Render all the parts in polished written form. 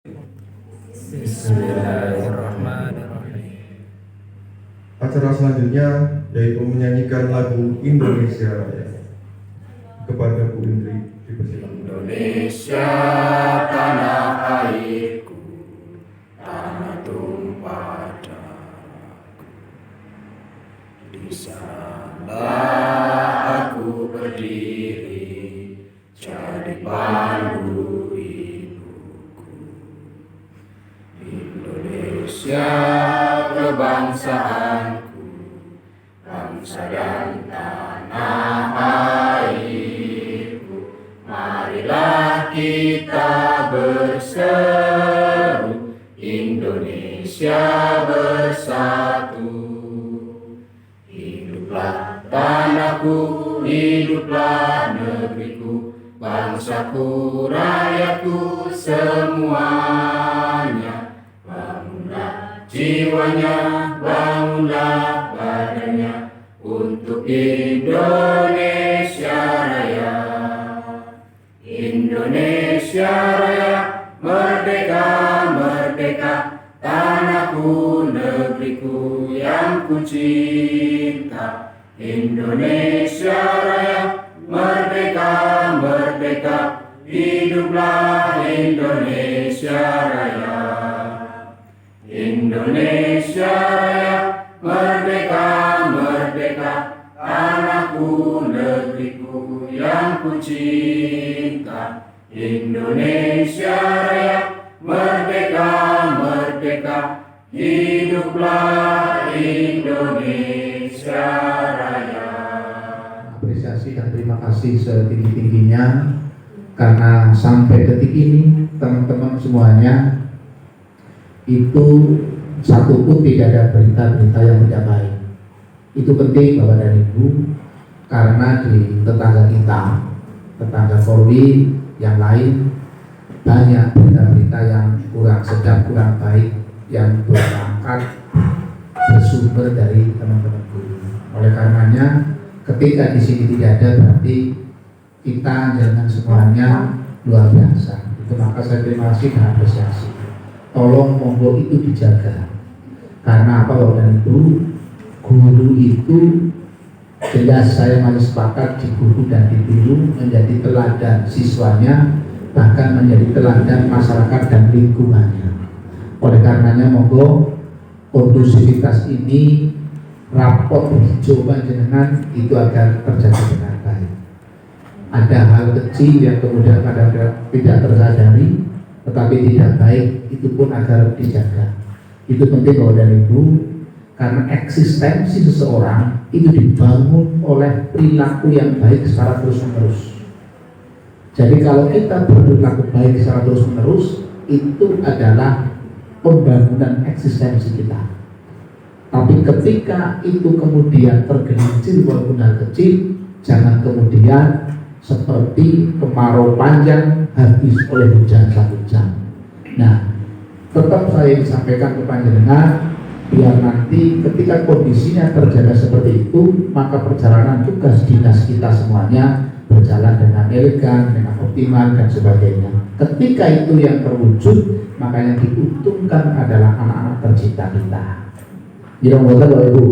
Bismillahirrahmanirrahim. Acara selanjutnya yaitu menyanyikan lagu Indonesia Raya. Kepada Bu Indri dipersilakan. Indonesia tanah airku, tanah tumpah darahku. Di sanalah aku berdiri, jadi pandu hidupku. Indonesia kebangsaanku, bangsa dan tanah airku. Marilah kita berseru, Indonesia bersatu. Hiduplah tanahku, hiduplah negeriku, bangsaku, rakyatku semuanya. Bangunlah jiwanya, bangunlah badannya, untuk Indonesia Raya. Indonesia Raya, merdeka, merdeka, tanahku, negeriku yang ku cinta. Indonesia Raya, merdeka, merdeka, hiduplah Indonesia Raya. Indonesia Raya, merdeka, merdeka, tanahku, negeriku yang ku cinta. Indonesia Raya, merdeka, merdeka, hiduplah Indonesia Raya. Apresiasi dan terima kasih setinggi-tingginya karena sampai detik ini teman-teman semuanya itu satupun tidak ada berita-berita yang tidak baik. Itu penting Bapak dan Ibu, karena di tetangga kita, tetangga Polri yang lain, banyak berita-berita yang kurang sedap, kurang baik, yang berangkat bersumber dari teman-teman guru. Oleh karenanya, ketika di sini tidak ada, berarti kita jangan semuanya luar biasa. Itu maka saya terima kasih dan apresiasi. Tolong monggo itu dijaga. Karena apa Bapak dan Ibu? Guru itu jelas saya masih sepakat di guru dan di guru menjadi teladan siswanya, bahkan menjadi teladan masyarakat dan lingkungannya. Oleh karenanya monggo kondusivitas ini, rapot hijau panjenengan itu agar terjadi dengan baik. Ada hal kecil yang kemudian kadang-kadang tidak tersadari, tetapi tidak baik, itu pun agar dijaga. Itu penting Bapak dan Ibu, karena eksistensi seseorang itu dibangun oleh perilaku yang baik secara terus-menerus. Jadi kalau kita berperilaku baik secara terus-menerus, itu adalah pembangunan eksistensi kita. Tapi ketika itu kemudian tergelincir walaupun hal kecil, jangan kemudian seperti kemarau panjang habis oleh hujan satu jam. Nah, tetap saya sampaikan ke panjenengan, biar nanti ketika kondisinya terjaga seperti itu, maka perjalanan tugas dinas kita semuanya berjalan dengan elegan, dengan optimal dan sebagainya. Ketika itu yang terwujud, maka yang diuntungkan adalah anak-anak tercinta kita. Jadi Bapak Ibu,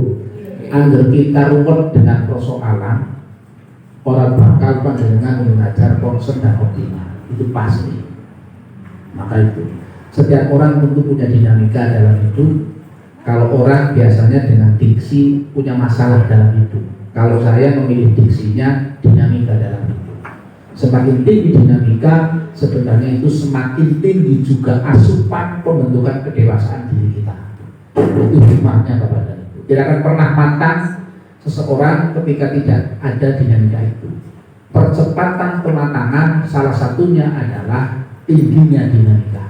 agar kita ruwet dengan persoalan, orang bakal panjenengan mengajar concern dan optimal, itu pasti. Maka itu setiap orang tentu punya dinamika dalam hidup. Kalau orang biasanya dengan diksi punya masalah dalam hidup. Kalau saya memilih diksinya dinamika dalam hidup. Semakin tinggi dinamika, sebenarnya itu semakin tinggi juga asupan pembentukan kedewasaan diri kita. Itu hikmahnya Bapak dan Ibu. Tidak akan pernah matang seseorang ketika tidak ada dinamika itu. Percepatan pematangan salah satunya adalah tingginya dinamika.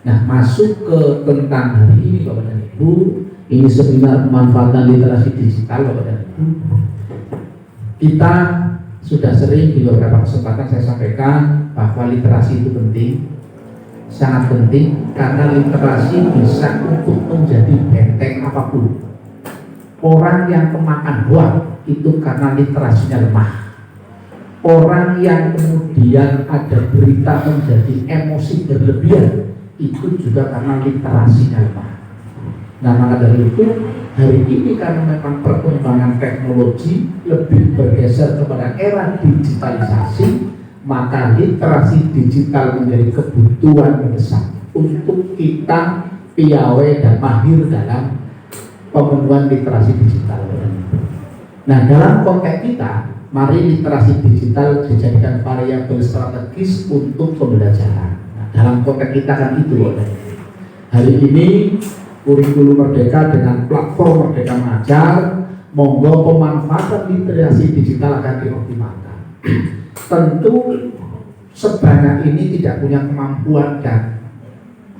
Nah, masuk ke tentang hari ini Bapak dan Ibu, ini seminar pemanfaatan literasi digital Bapak dan Ibu. Kita sudah sering di beberapa kesempatan saya sampaikan bahwa literasi itu penting, sangat penting, karena literasi bisa untuk menjadi benteng apapun. Orang yang kemakan hoak itu karena literasinya lemah. orang yang kemudian ada berita menjadi emosi berlebihan itu juga karena literasinya lemah. Nah maka dari itu hari ini karena memang perkembangan teknologi lebih bergeser kepada era digitalisasi, maka literasi digital menjadi kebutuhan mendesak untuk kita piawai dan mahir dalam pemenuhan literasi digital. Nah dalam konteks kita, mari literasi digital dijadikan variabel strategis untuk pembelajaran. Nah, dalam konteks kita kan itu. Hari ini kurikulum Merdeka dengan platform Merdeka Mengajar, monggo pemanfaatan literasi digital akan dioptimalkan. Tentu sebanyak ini tidak punya kemampuan dan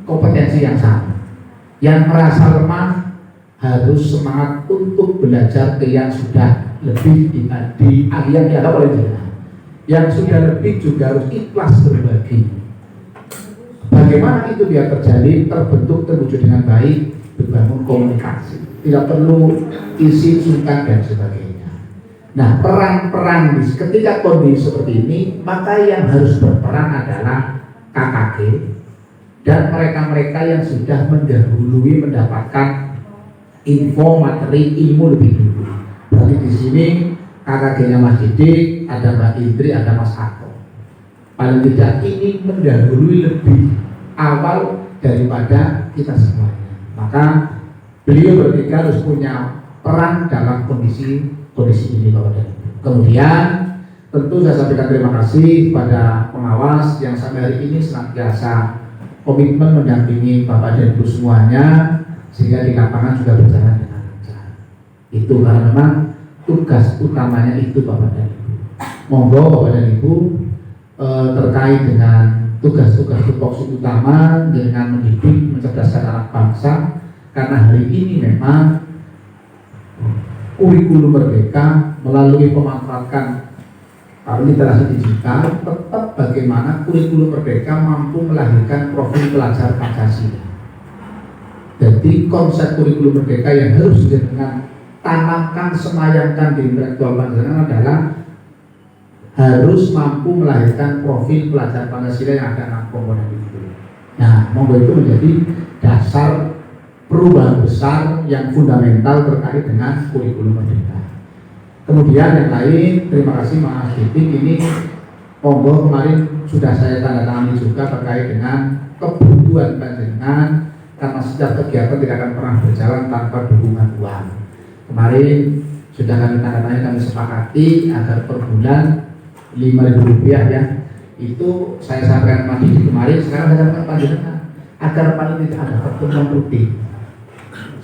kompetensi yang sama. Yang merasa lemah harus semangat untuk belajar ke yang sudah lebih di yang dianggap oleh dia. Yang sudah lebih juga harus ikhlas berbagi. Bagaimana itu biar terjadi, terbentuk, terwujud dengan baik, dibangun komunikasi. Tidak perlu isi sungkan dan sebagainya. Nah, peran-peran ketika kondisi seperti ini, maka yang harus berperan adalah KKG dan mereka-mereka yang sudah mendahului mendapatkan info, materi, ilmu lebih dulu. Berarti di sini KKG-nya Mas Didik, ada Mbak Indri, ada Mas Ako. Paling tidak ini mendahului lebih awal daripada kita semuanya. Maka beliau bertiga harus punya peran dalam kondisi ini, Bapak dan Ibu. Kemudian tentu saya sampaikan terima kasih pada pengawas yang sampai hari ini senantiasa komitmen mendampingi Bapak dan Ibu semuanya sehingga di lapangan juga berjalan dengan lancar. Itu karena memang tugas utamanya itu Bapak dan Ibu. Monggo Bapak dan Ibu terkait dengan tugas-tugas tupoksi utama dengan mendidik, mencerdaskan anak bangsa, karena hari ini memang kurikulum Merdeka melalui pemanfaatan literasi digital tetap bagaimana kurikulum Merdeka mampu melahirkan profil pelajar Pancasila. Jadi konsep kurikulum Merdeka yang harus dengan tanamkan, semayangkan di intelektual Pancasila adalah harus mampu melahirkan profil pelajar Pancasila yang ada 6 komponen itu. Nah, monggo itu menjadi dasar perubahan besar yang fundamental terkait dengan kurikulum Merdeka. Kemudian yang lain, terima kasih Mas Didik, ini monggo kemarin sudah saya tanda tangani juga terkait dengan kebutuhan panjenengan karena setiap kegiatan tidak akan pernah berjalan tanpa dukungan uang. Kemarin sudah kami tanda tangani, kami sepakati agar per bulan Rp5.000 ya. Itu saya sampaikan Mas Didik kemarin, sekarang saya sampaikan panjenengan agar paling tidak ada pertemuan rutin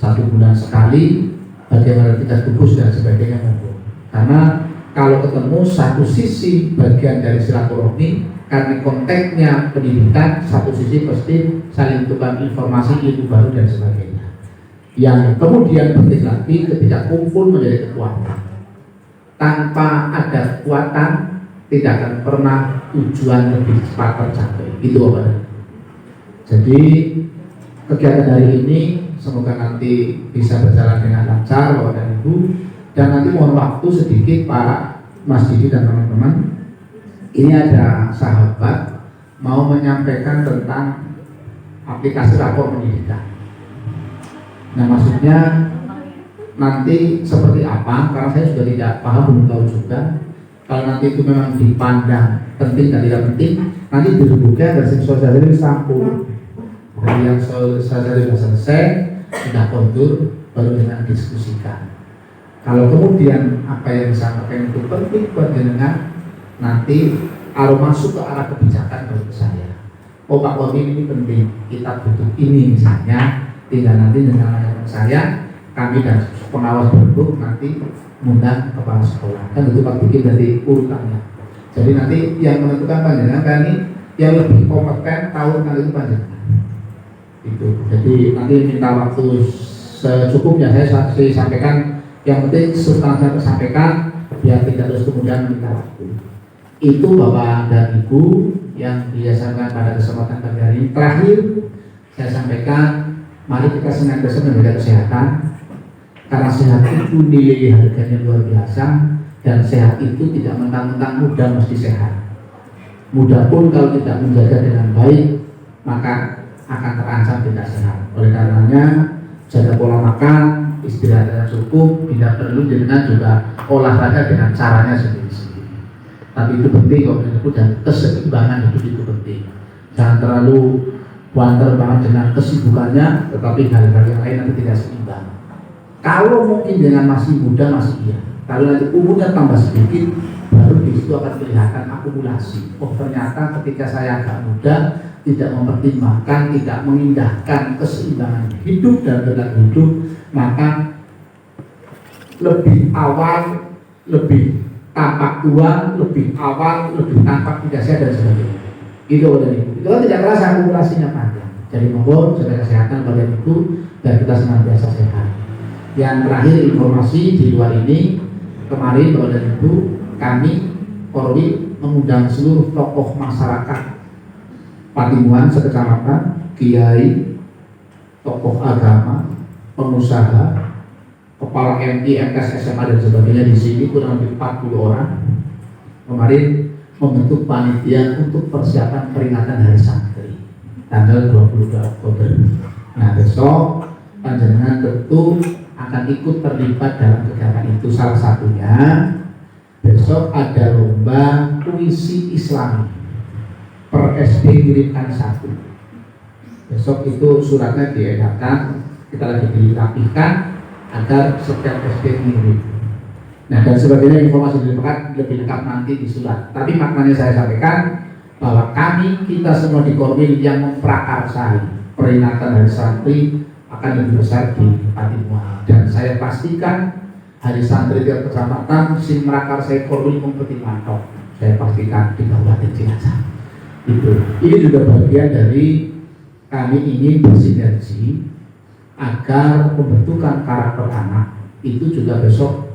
1 bulan sekali, bagaimana kita tugas dan sebagainya. Karena kalau ketemu satu sisi bagian dari silaturahmi, karena konteksnya pendidikan, satu sisi pasti saling tukar informasi, ilmu baru dan sebagainya. Yang kemudian penting lagi ketika kumpul menjadi kekuatan. Tanpa ada kekuatan tidak akan pernah tujuan lebih cepat tercapai. Itu apa? Jadi kegiatan hari ini semoga nanti bisa berjalan dengan lancar Bapak dan Ibu. Dan nanti mohon waktu sedikit Pak Mas Didi dan teman-teman. Ini ada sahabat mau menyampaikan tentang aplikasi rapor pendidikan. Nah maksudnya nanti seperti apa? Karena saya sudah tidak paham, belum tahu juga. Kalau nanti itu memang dipandang penting dan tidak penting, nanti dirubuknya dari sosialisasi sampul. Dari yang sosialisasi sudah selesai, sudah kontur, baru dengan diskusikan. Kalau kemudian apa yang disampaikan itu penting buat jenengan, nanti kalau masuk ke arah kebijakan menurut saya, oh Pak Wami ini penting, kita butuh ini misalnya, tinggal nanti dengan saya, kami dan pengawas bentuk nanti mengundang kepala sekolah, kan itu Pak bikin dari urutannya. Jadi nanti yang menentukan panjenengan kami yang lebih kompeten tahun kali itu panjenengan. Itu. Jadi nanti minta waktu secukupnya, saya sampaikan. Yang penting setelah saya sampaikan biar tidak terus kemudian minta waktu. Itu Bapak dan Ibu yang disampaikan pada kesempatan pagi hari ini. Terakhir saya sampaikan, mari kita senantiasa menjaga kesehatan karena sehat itu nilai harganya luar biasa. Dan sehat itu tidak mentang-mentang muda mesti sehat. Muda pun kalau tidak menjaga dengan baik maka akan terancam tidak sehat. Oleh karenanya jaga pola makan, istirahat dengan cukup, bila perlu dengan juga olahraga dengan caranya sendiri-sendiri. Tapi itu penting kalau disebut, dan keseimbangan itu penting. Jangan terlalu banter banget dengan kesibukannya, tetapi hal-hal yang lain nanti tidak seimbang. Kalau mungkin dengan masih muda masih iya. Kalau nanti umurnya tambah sedikit, baru di situ akan kelihatan akumulasi. Oh ternyata ketika saya agak muda, tidak mempertimbangkan, tidak mengindahkan keseimbangan hidup dan berat hidup, maka lebih awal, lebih tampak tua, lebih awal, lebih tampak tidak sehat dan sebagainya. Itu kan tidak terasa akumulasinya panjang. Jadi monggo jaga kesehatan kalian itu dan kita senantiasa sehat. Yang terakhir informasi di luar ini, kemarin Bapak dan Ibu, kami Polri mengundang seluruh tokoh masyarakat Patimuan sekecamatan, kiai, tokoh agama, pengusaha, kepala MI, MTs, SMA dan sebagainya di sini kurang lebih 40 orang. Kemarin membentuk panitia untuk persiapan peringatan Hari Santri tanggal 22 Oktober. Nah besok panjenengan tentu akan ikut terlibat dalam kegiatan itu. Salah satunya besok ada lomba puisi Islami per SD kirimkan satu. Besok itu suratnya diedarkan, kita lagi dirapihkan agar setiap SD ngirim. Nah dan sebagainya informasi lebih lengkap nanti di surat. Tapi maknanya saya sampaikan bahwa kita semua di Korwil yang memprakarsai peringatan Hari Santri akan lebih besar di Patimuan. Dan saya pastikan Hari Santri tiap kecamatan sing mrakarsai Korwil mempertimbangkan. Saya pastikan di Kabupaten Cilacap. Itu. Ini juga bagian dari kami ingin bersinergi agar pembentukan karakter anak itu juga besok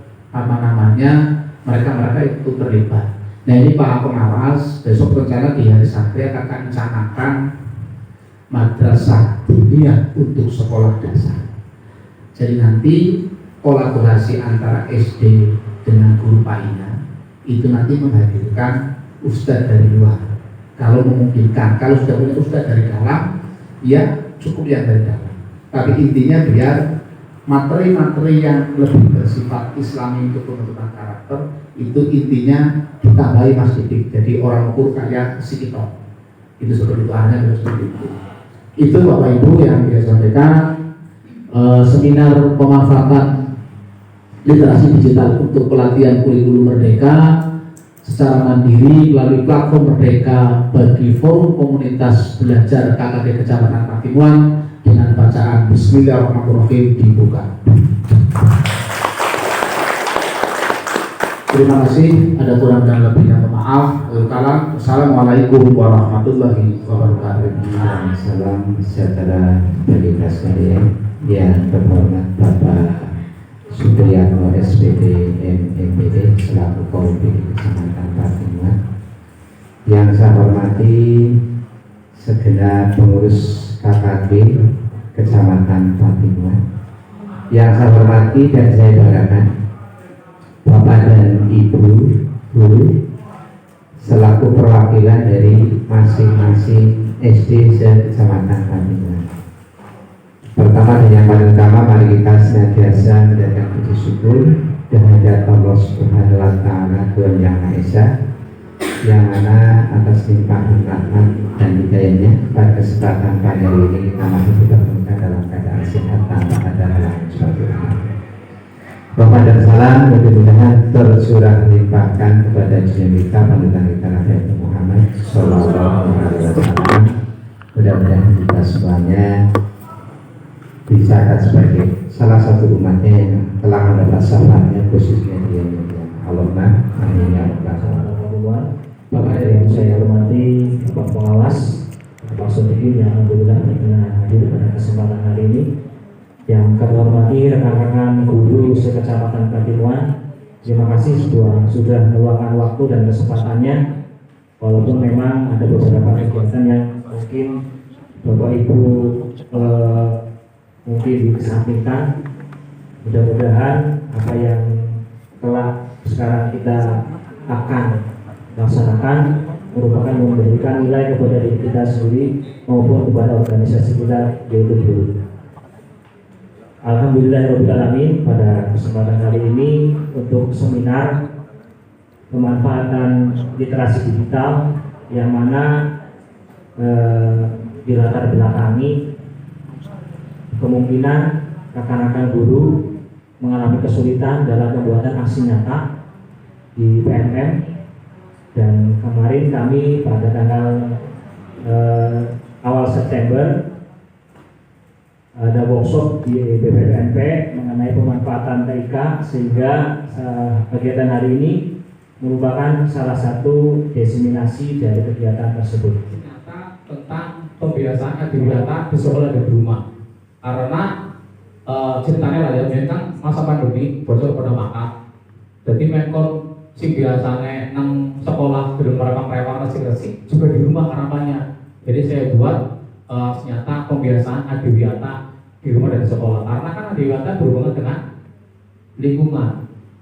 mereka itu terlibat. Nah ini para pengawas besok rencana di Hari Santri akan kami canangkan madrasah dunia untuk sekolah dasar. Jadi nanti kolaborasi antara SD dengan guru paina itu nanti menghadirkan ustadz dari luar. Kalau memungkinkan, kalau sudah punya ustadz dari dalam, ya cukup yang dari dalam. Tapi intinya biar materi-materi yang lebih bersifat Islami untuk pembentukan karakter itu intinya ditambahi Mas Didik. Jadi orang ukur kayak si kita itu seperti itu, hanya seperti itu. Itu Bapak Ibu yang saya sampaikan. Seminar pemanfaatan literasi digital untuk pelatihan kurikulum merdeka secara mandiri melalui platform Merdeka bagi forum komunitas belajar KKD Kecamatan Patimuan dengan bacaan Bismillahirrahmanirrahim dibuka. Terima kasih. Ada kurang dan lebihnya maaf. Assalamualaikum warahmatullahi wabarakatuh. Salam sejahtera bagi kita sekalian. Yang terhormat Bapak Supriyanto SPD MMPD selaku Komite Kecamatan Patimuan. Yang saya hormati segenap pengurus KKD Kecamatan Patimuan. Yang saya hormati dan saya banggakan Bapak dan Ibu guru selaku perwakilan dari masing-masing SD se-Kecamatan Patimuan. Pertama dan yang paling utama, mari kita senantiasa mendatangkan puji syukur kehadirat Allah Subhanahu wa Ta'ala Tuhan Yang Maha Esa, yang mana atas limpahan rahmat dan hidayahnya pada kesempatan pada hari ini kita masih dipertemukan dalam keadaan sehat tanpa ada halangan suatu hal. Rahmat dan salam mudah-mudahan tercurah limpahkan kepada junjungan kita panutan kita Nabi Muhammad Sallallahu Alaihi Wasallam. Mudah-mudahan kita semuanya dicatat sebagai salah satu umatnya yang telah mendapat syafaatnya, khususnya dia yang Allahumma amin ya rabbal alamin. Bapak yang saya hormati, Bapak pengawas, Bapak Sodikin yang alhamdulillah berkenan hadir pada kesempatan hari ini. Yang kami hormati rekan-rekan guru sekecamatan Patimuan, terima kasih sudah meluangkan waktu dan kesempatannya. Walaupun memang ada beberapa kegiatan yang mungkin Bapak Ibu mungkin dikesampingkan, mudah-mudahan apa yang telah sekarang kita akan laksanakan merupakan memberikan nilai kepada diri kita sendiri maupun kepada organisasi kita, yaitu guru. Alhamdulillahirrahmanirrahim, pada kesempatan kali ini untuk seminar pemanfaatan literasi digital yang mana dilatar belakangi kemungkinan rekan-rekan guru mengalami kesulitan dalam pembuatan aksi nyata di PMM, dan kemarin kami pada tanggal awal September ada workshop di BPPNP mengenai pemanfaatan TIK, sehingga kegiatan hari ini merupakan salah satu diseminasi dari kegiatan tersebut. Ternyata tentang pembiasaan adiwiyata di sekolah dan di rumah, karena ceritanya lah ya, memang masa pandemi bocor pada makan, jadi menkon si biasanya nang sekolah belum merekam resik juga di rumah harapannya. Jadi saya buat ternyata pembiasaan adiwiyata di rumah dan di sekolah, karena kan adiwiyata berhubungan dengan lingkungan,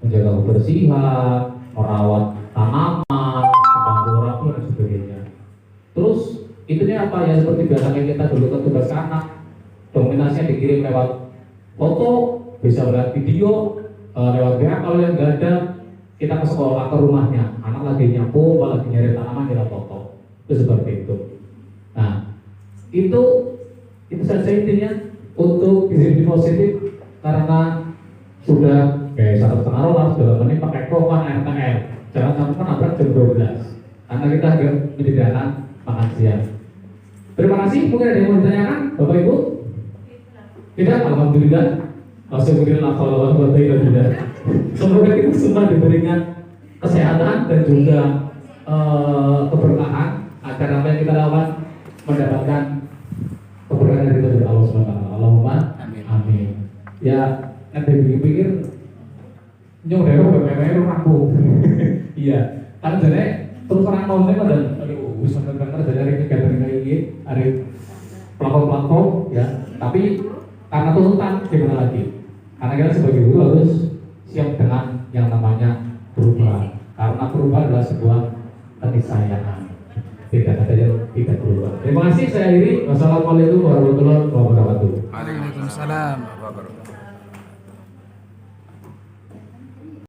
menjaga kebersihan, merawat tanaman, membantu orang tua dan sebagainya. Terus itunya apa ya, seperti biasanya kita dulu ke tugas anak, dominasinya dikirim lewat foto, bisa melihat video lewat WA. Kalau yang nggak ada, kita ke sekolah, ke rumahnya, anak lagi nyapu, lagi nyari tanaman, kita foto. Itu seperti itu. Nah, itu saja intinya untuk gizi positif, karena sudah kayak 1,5 roller sudah menit pakai kopan RTL. Jangan sampai menabrak jam 12, karena kita agak menyediakan makan siang. Terima kasih. Mungkin ada yang mau ditanyakan, Bapak Ibu? Tidak, alhamdulillah. Alhamdulillah kalau tidak. Semoga kita semua diberikan kesehatan dan juga keberkahan, agar apa yang kita lakukan mendapatkan keberkahan dari Allah SWT. Allahumma amin. Ya, nanti pikir nyodero BPM rampung. Iya, kan jadi terus orang nonton dan bisa mendengar dari kegiatan kayak gini, ada platform ya. Tapi karena tuntutan gimana lagi? Karena kita sebagai guru harus siap dengan yang namanya perubahan. Karena perubahan adalah sebuah keniscayaan. Tidak ada yang tidak berubah. Terima kasih, saya akhiri. Wassalamualaikum warahmatullahi wabarakatuh. Waalaikumsalam warahmatullahi wabarakatuh.